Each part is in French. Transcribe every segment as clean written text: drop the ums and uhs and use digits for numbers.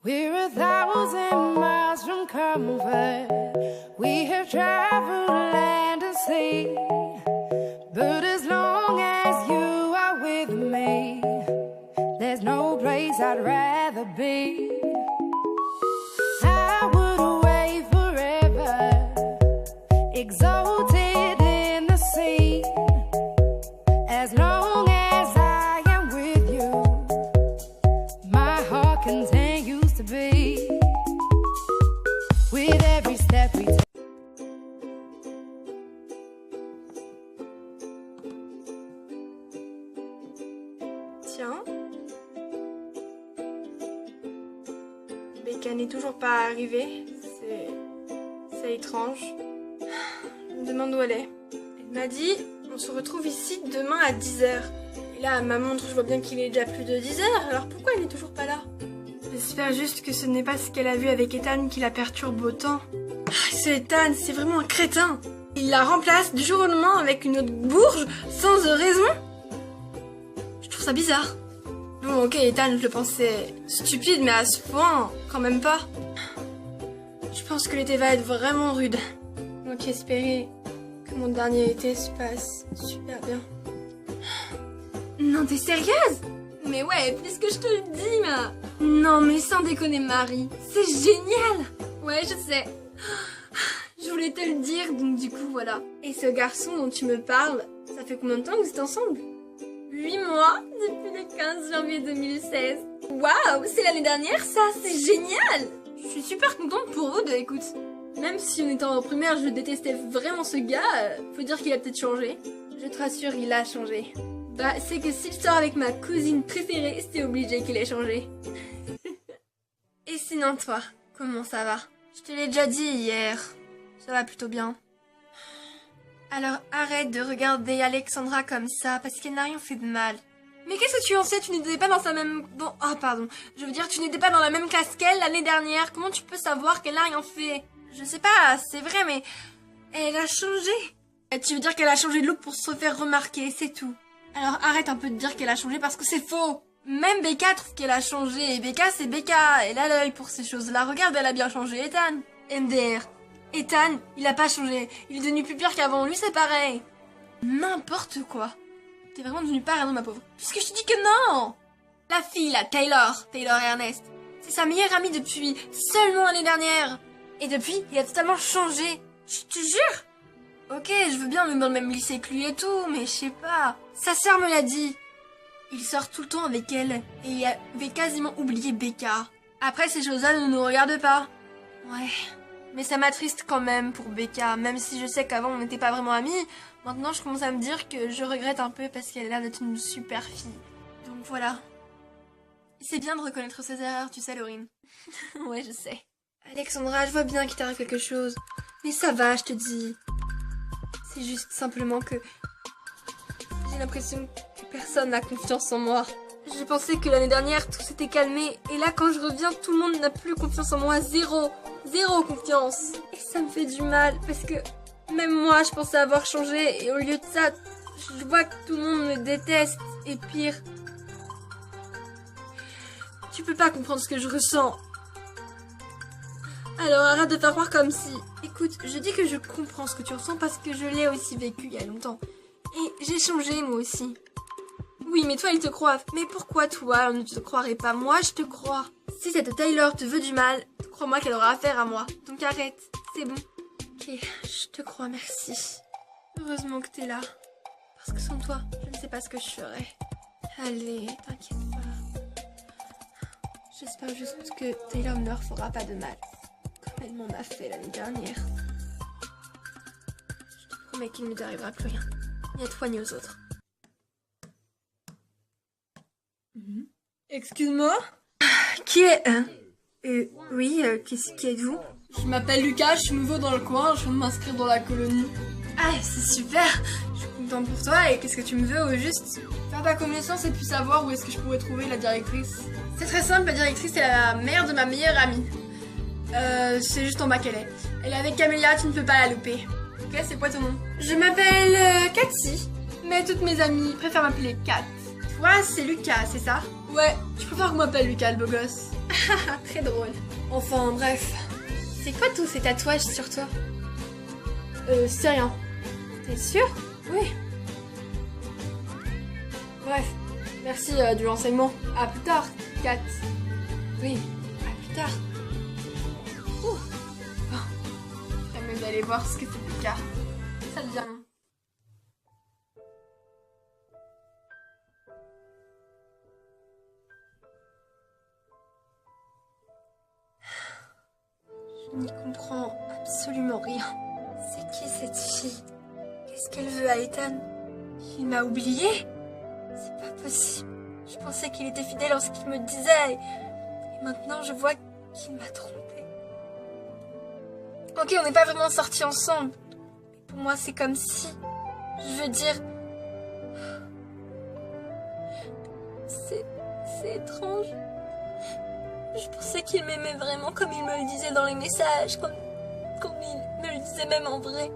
We're 1,000 miles from comfort. We have traveled land and sea. But as long as you are with me, there's no place I'd rather be. I would away forever, exalted in the sea. As long as I am with you, my heart continues to beat. With every step we take. Tiens. Becca n'est toujours pas arrivée. C'est étrange. Je me demande où elle est. Elle m'a dit, on se retrouve ici demain à 10h. Et là, à ma montre, je vois bien qu'il est déjà plus de 10h. Alors pourquoi elle n'est toujours pas là? J'espère juste que ce n'est pas ce qu'elle a vu avec Ethan qui la perturbe autant. Ah, ce Ethan, c'est vraiment un crétin. Il la remplace du jour au lendemain avec une autre bourge, sans raison. Je trouve ça bizarre. Bon, ok, Ethan, je le pensais stupide, mais à ce point, quand même pas. Je pense que l'été va être vraiment rude. Donc espérer que mon dernier été se passe super bien. Non, t'es sérieuse? Mais ouais, puisque je te le dis, ma... Non, mais sans déconner, Marie, c'est génial. Ouais, je sais. Je voulais te le dire, donc du coup, voilà. Et ce garçon dont tu me parles, ça fait combien de temps que vous êtes ensemble? 8 mois, depuis le 15 janvier 2016. Waouh, c'est l'année dernière, ça, c'est génial. Je suis super contente pour vous deux, écoute. Même si on était en primaire, je détestais vraiment ce gars, faut dire qu'il a peut-être changé. Je te rassure, il a changé. Bah, c'est que s'il sort avec ma cousine préférée, c'est obligé qu'il ait changé. Et sinon, toi, comment ça va? Je te l'ai déjà dit hier. Ça va plutôt bien. Alors arrête de regarder Alexandra comme ça, parce qu'elle n'a rien fait de mal. Mais qu'est-ce que tu en sais? Tu n'étais pas dans sa même... Bon, oh pardon. Je veux dire, tu n'étais pas dans la même classe qu'elle l'année dernière. Comment tu peux savoir qu'elle n'a rien fait? Je sais pas, c'est vrai, mais... Elle a changé. Et tu veux dire qu'elle a changé de look pour se faire remarquer, c'est tout. Alors arrête un peu de dire qu'elle a changé parce que c'est faux. Même Becca trouve qu'elle a changé. Et Becca, c'est Becca. Elle a l'œil pour ces choses-là. Regarde, elle a bien changé. Ethan. MDR. Ethan, il a pas changé. Il est devenu plus pire qu'avant. Lui, c'est pareil. N'importe quoi. T'es vraiment devenu parano, ma pauvre. Puisque je te dis que non. La fille, là, Taylor Ernest. C'est sa meilleure amie depuis seulement l'année dernière. Et depuis, il a totalement changé. Je te jure. Ok, je veux bien me mettre dans le même lycée que lui et tout, mais je sais pas. Sa sœur me l'a dit. Il sort tout le temps avec elle. Et il avait quasiment oublié Becca. Après, ces choses-là ne nous regardent pas. Ouais. Mais ça m'attriste quand même pour Becca, même si je sais qu'avant on n'était pas vraiment amis. Maintenant je commence à me dire que je regrette un peu parce qu'elle a l'air d'être une super fille. Donc voilà. C'est bien de reconnaître ses erreurs, tu sais, Laurine. Ouais, je sais. Alexandra, je vois bien qu'il t'arrive quelque chose. Mais ça va, je te dis. C'est juste simplement que... j'ai l'impression que personne n'a confiance en moi. Je pensais que l'année dernière tout s'était calmé. Et là quand je reviens, tout le monde n'a plus confiance en moi. Zéro confiance. Et ça me fait du mal parce que même moi je pensais avoir changé et au lieu de ça, je vois que tout le monde me déteste et pire. Tu peux pas comprendre ce que je ressens. Alors arrête de faire croire comme si... Écoute, je dis que je comprends ce que tu ressens parce que je l'ai aussi vécu il y a longtemps. Et j'ai changé moi aussi. Oui, mais toi, il te croit. Mais pourquoi toi, on ne te croirait pas? Moi, je te crois. Si cette Taylor te veut du mal, crois-moi qu'elle aura affaire à moi. Donc arrête, c'est bon. Ok, je te crois, merci. Heureusement que t'es là. Parce que sans toi, je ne sais pas ce que je ferais. Allez, t'inquiète pas. J'espère juste que Taylor ne leur fera pas de mal. Comme elle m'en a fait l'année dernière. Je te promets qu'il ne t'arrivera plus rien. Ni à toi ni aux autres. Excuse-moi? Qui est... oui, qui êtes-vous? Je m'appelle Lucas, je suis nouveau dans le coin, je viens de m'inscrire dans la colonie. Ah, c'est super! Je suis contente pour toi, et qu'est-ce que tu me veux au juste? Faire ta connaissance et puis savoir où est-ce que je pourrais trouver la directrice. C'est très simple, la directrice est la mère de ma meilleure amie. C'est juste en bas qu'elle est. Elle est avec Camélia, tu ne peux pas la louper. Ok, c'est quoi ton nom? Je m'appelle Cathy. Mais toutes mes amies préfèrent m'appeler Kat. Toi, c'est Lucas, c'est ça? Ouais, je préfère qu'on m'appelle Lucas le beau gosse. Ah, très drôle. Enfin, bref. C'est quoi tous ces tatouages sur toi? C'est rien. T'es sûr? Oui. Bref, merci du renseignement. À plus tard, Kat. Oui, à plus tard. Ouh. Bon, j'aime mieux d'aller voir ce que c'est Lucas. Ça devient long. Je n'y comprends absolument rien. C'est qui cette fille? Qu'est-ce qu'elle veut à Ethan? Il m'a oublié? C'est pas possible. Je pensais qu'il était fidèle en ce qu'il me disait. Et maintenant, je vois qu'il m'a trompée. Ok, on n'est pas vraiment sortis ensemble. Mais pour moi, c'est comme si... Je veux dire... C'est étrange. Je pensais qu'il m'aimait vraiment comme il me le disait dans les messages, comme il me le disait même en vrai.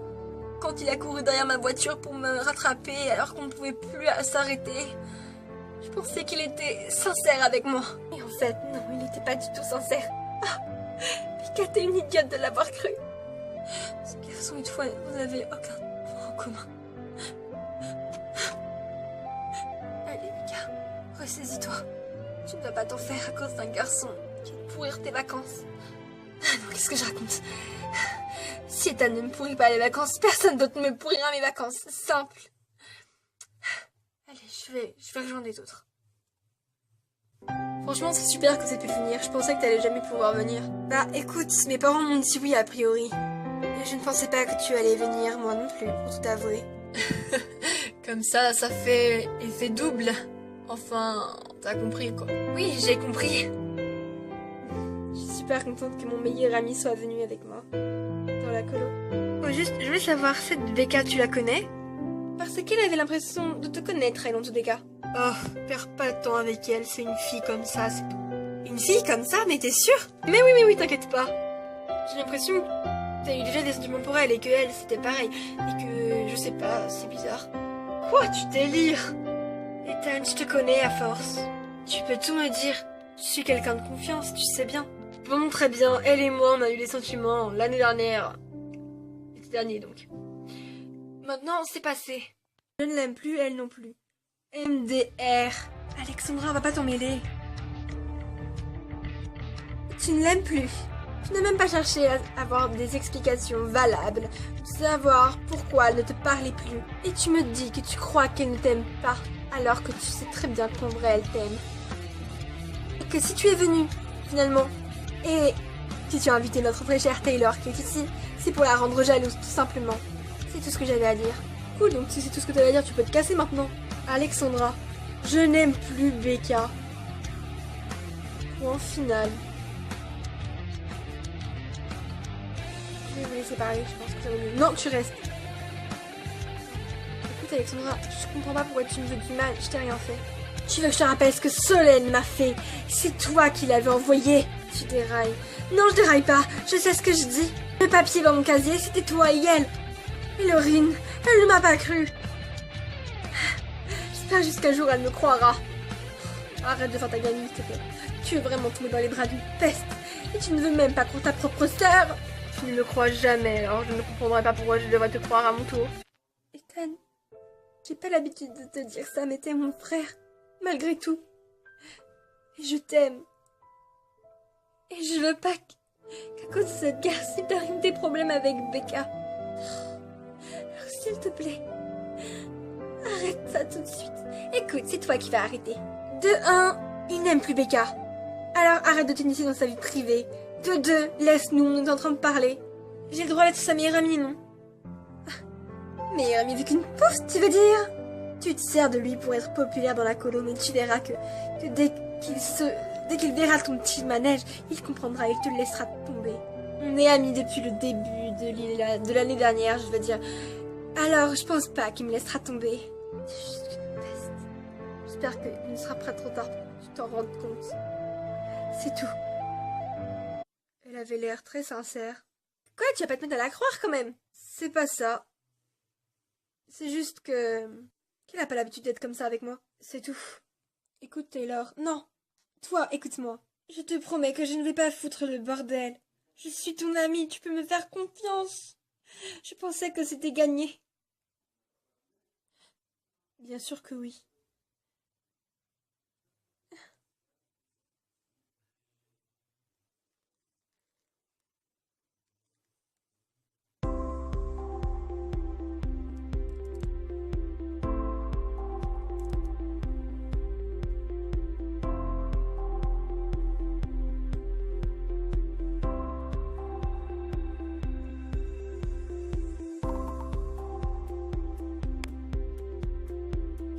Quand il a couru derrière ma voiture pour me rattraper alors qu'on ne pouvait plus s'arrêter. Je pensais qu'il était sincère avec moi. Et en fait, non, il n'était pas du tout sincère. Ah, Pika, t'es une idiote de l'avoir cru. Ce garçon et toi, vous n'avez aucun point en commun. Allez, Pika, ressaisis-toi. Tu ne dois pas t'en faire à cause d'un garçon qui va te pourrir tes vacances. Ah non, qu'est-ce que je raconte? Si Ethan ne me pourrit pas les vacances, personne d'autre ne me pourrira mes vacances. C'est simple. Allez, je vais rejoindre les autres. Franchement, c'est super que tu aies pu venir. Je pensais que t'allais jamais pouvoir venir. Bah, écoute, mes parents m'ont dit oui a priori. Et je ne pensais pas que tu allais venir, moi non plus, pour tout avouer. Comme ça fait effet double. Enfin, t'as compris quoi. Oui, j'ai compris. Je suis super contente que mon meilleur ami soit venu avec moi. Dans la colo. Oh, juste, je voulais savoir, cette Becca, tu la connais? Parce qu'elle avait l'impression de te connaître, elle, en tous les cas. Oh, perds pas de temps avec elle, c'est une fille comme ça, c'est tout. Une fille comme ça? Mais t'es sûre? Mais oui, t'inquiète pas. J'ai l'impression que t'as eu déjà des sentiments pour elle et que elle, c'était pareil. Et que, je sais pas, c'est bizarre. Quoi, tu délires? Ethan, je te connais à force. Tu peux tout me dire. Je suis quelqu'un de confiance, tu sais bien. Bon, très bien, elle et moi, on a eu des sentiments l'année dernière. L'été dernier, donc. Maintenant, c'est passé. Je ne l'aime plus, elle non plus. MDR. Alexandra, va pas t'en mêler. Tu ne l'aimes plus. Tu n'as même pas cherché à avoir des explications valables, savoir pourquoi elle ne te parlait plus. Et tu me dis que tu crois qu'elle ne t'aime pas, alors que tu sais très bien qu'en vrai elle t'aime. Et que si tu es venu, finalement, et si tu as invité notre très chère Taylor qui est ici, c'est pour la rendre jalouse, tout simplement. C'est tout ce que j'avais à dire. Cool, donc si c'est tout ce que tu avais à dire, tu peux te casser maintenant. Alexandra, je n'aime plus Becca. Point final. Je vais vous laisser parler, je pense que ça vaut mieux. Non, tu restes. Écoute Alexandra, je comprends pas pourquoi tu me veux du mal, je t'ai rien fait. Tu veux que je te rappelle ce que Solène m'a fait? C'est toi qui l'avais envoyé. Tu dérailles. Non, je déraille pas, je sais ce que je dis. Le papier dans mon casier, c'était toi et elle. Et Laurine, elle ne m'a pas cru. J'espère jusqu'un jour elle me croira. Arrête de faire ta gamine, s'il te plaît. Tu veux vraiment tomber dans les bras d'une peste. Et tu ne veux même pas croire ta propre sœur. Tu ne me crois jamais, alors je ne comprendrai pas pourquoi je devrais te croire à mon tour. Ethan, j'ai pas l'habitude de te dire ça, mais t'es mon frère, malgré tout. Et je t'aime. Et je veux pas qu'à cause de cette guerre, si t'arrives des problèmes avec Becca. Alors s'il te plaît, arrête ça tout de suite. Écoute, c'est toi qui vas arrêter. De 1, il n'aime plus Becca. Alors arrête de t'initier dans sa vie privée. De 2, laisse-nous, on est en train de parler. J'ai le droit d'être sa meilleure amie, non? Meilleure amie avec une pouffe, tu veux dire? Tu te sers de lui pour être populaire dans la colo, mais tu verras que dès qu'il verra ton petit manège, il comprendra et il te laissera tomber. On est amis depuis le début de l'année dernière, je veux dire. Alors, je pense pas qu'il me laissera tomber. C'est juste une peste. J'espère qu'il ne sera pas trop tard pour que tu t'en rendes compte. C'est tout. Elle avait l'air très sincère. Quoi, tu vas pas te mettre à la croire quand même? C'est pas ça. C'est juste qu'elle a pas l'habitude d'être comme ça avec moi. C'est tout. Écoute Taylor, non. Toi, écoute-moi. Je te promets que je ne vais pas foutre le bordel. Je suis ton amie, tu peux me faire confiance. Je pensais que c'était gagné. Bien sûr que oui.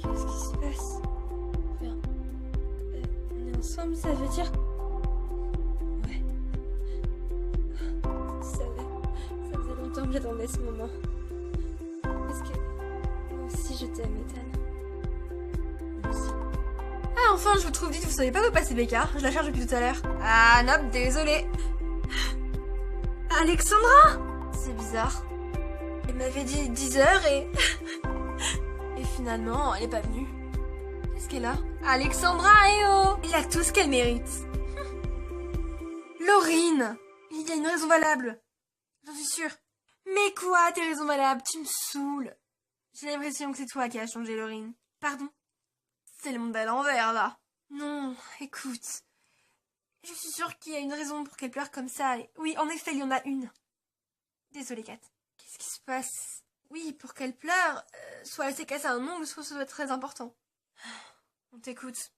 Qu'est-ce qui se passe? Rien. On est ensemble, ça veut dire... Ouais. Ça faisait longtemps que j'attendais ce moment. Parce que... moi aussi je t'aime, Ethan. Moi aussi. Ah, enfin, je vous trouve vite, vous savez pas où passer Becca. Je la cherche depuis tout à l'heure. Ah, nope, désolée. Alexandra! C'est bizarre. Elle m'avait dit 10h et... et finalement, elle est pas venue. Qu'est-ce qu'elle a? Alexandra, eh oh! Elle a tout ce qu'elle mérite. Laurine! Il y a une raison valable. J'en suis sûre. Mais quoi, tes raisons valables? Tu me saoules. J'ai l'impression que c'est toi qui as changé, Laurine. Pardon? C'est le monde à l'envers, là. Non, écoute. Je suis sûre qu'il y a une raison pour qu'elle pleure comme ça. Et... oui, en effet, il y en a une. Désolée, Kat. Qu'est-ce qui se passe? Oui, pour qu'elle pleure, soit elle s'est cassé un ongle, soit ça doit être très important. On t'écoute.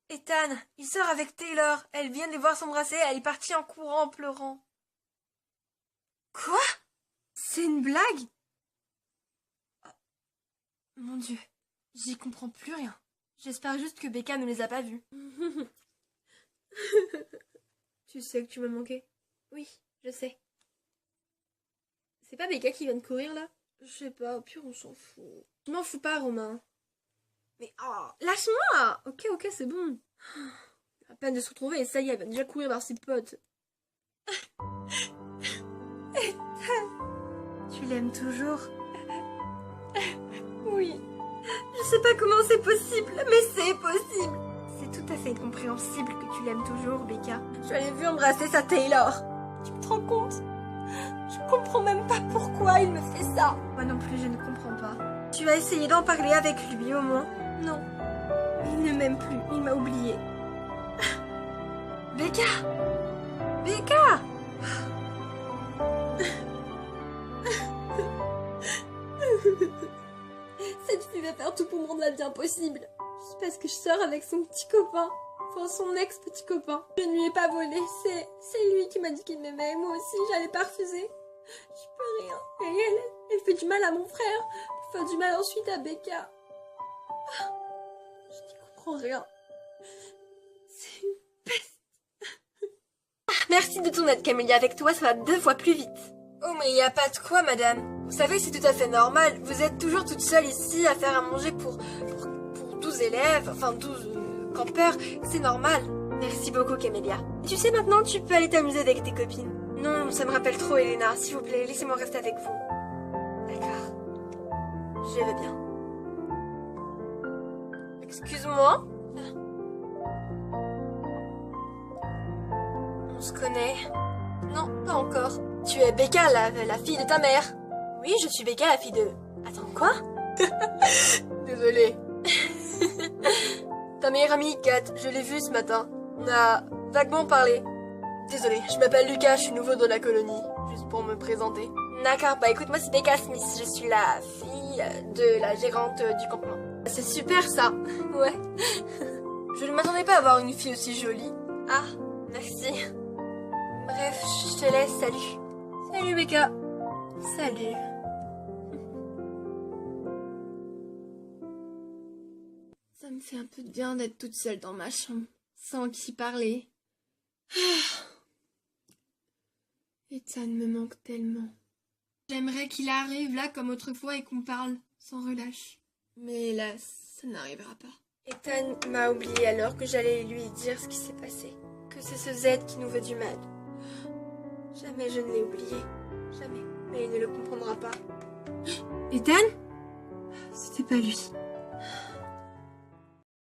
Ethan, il sort avec Taylor. Elle vient de les voir s'embrasser, elle est partie en courant en pleurant. Quoi? C'est une blague? Oh, mon Dieu, j'y comprends plus rien. J'espère juste que Becca ne les a pas vus. Tu sais que tu m'as manqué? Oui, je sais. C'est pas Becca qui vient de courir là? Je sais pas, au pire on s'en fout. Je m'en fous pas, Romain. Mais oh, lâche-moi! Ok, c'est bon. À peine de se retrouver et ça y est, elle va déjà courir vers ses potes. Tu l'aimes toujours? Oui. Je sais pas comment c'est possible, mais c'est possible. C'est tout à fait compréhensible que tu l'aimes toujours, Becca. Je l'ai vu embrasser sa Taylor. Tu te rends compte? Je comprends même pas pourquoi il me fait ça. Moi non plus, je ne comprends pas. Tu as essayé d'en parler avec lui, au moins? Non. Il ne m'aime plus, il m'a oublié. Becca! Becca! Cette fille va faire tout pour me rendre la vie impossible. Juste parce que je sors avec son petit copain. Enfin, son ex-petit copain. Je ne lui ai pas volé. C'est lui qui m'a dit qu'il m'aimait. Moi aussi, j'allais pas refuser. Je peux rien. Et elle fait du mal à mon frère. Elle fait du mal ensuite à Becca. Je n'y comprends rien. C'est une peste. Merci de ton aide, Camélia. Avec toi, ça va 2 fois plus vite. Oh, mais il n'y a pas de quoi, madame. Vous savez, c'est tout à fait normal. Vous êtes toujours toute seule ici à faire à manger pour 12 élèves, enfin 12 campeurs. C'est normal. Merci beaucoup, Camélia. Et tu sais, maintenant, tu peux aller t'amuser avec tes copines. Non, ça me rappelle trop, Elena. S'il vous plaît, laissez-moi rester avec vous. D'accord. Je veux bien. Excuse-moi. On se connaît? Non, pas encore. Tu es Becca, la fille de ta mère. Oui, je suis Becca, la fille de... Attends, quoi? Désolée. Ta meilleure amie, Kat, je l'ai vue ce matin. On a vaguement parlé. Désolée, je m'appelle Lucas, je suis nouveau dans la colonie. Juste pour me présenter. D'accord, bah écoute, moi c'est Becca Smith. Je suis la fille de la gérante du campement. C'est super ça. Ouais. Je ne m'attendais pas à avoir une fille aussi jolie. Ah, merci. Bref, je te laisse, salut. Salut Becca. Salut. Ça me fait un peu de bien d'être toute seule dans ma chambre, sans qui parler. Ethan me manque tellement. J'aimerais qu'il arrive là comme autrefois et qu'on parle sans relâche. Mais hélas, ça n'arrivera pas. Ethan m'a oublié alors que j'allais lui dire ce qui s'est passé. Que c'est ce Z qui nous veut du mal. Jamais je ne l'ai oublié. Jamais. Mais il ne le comprendra pas. Ethan? C'était pas lui.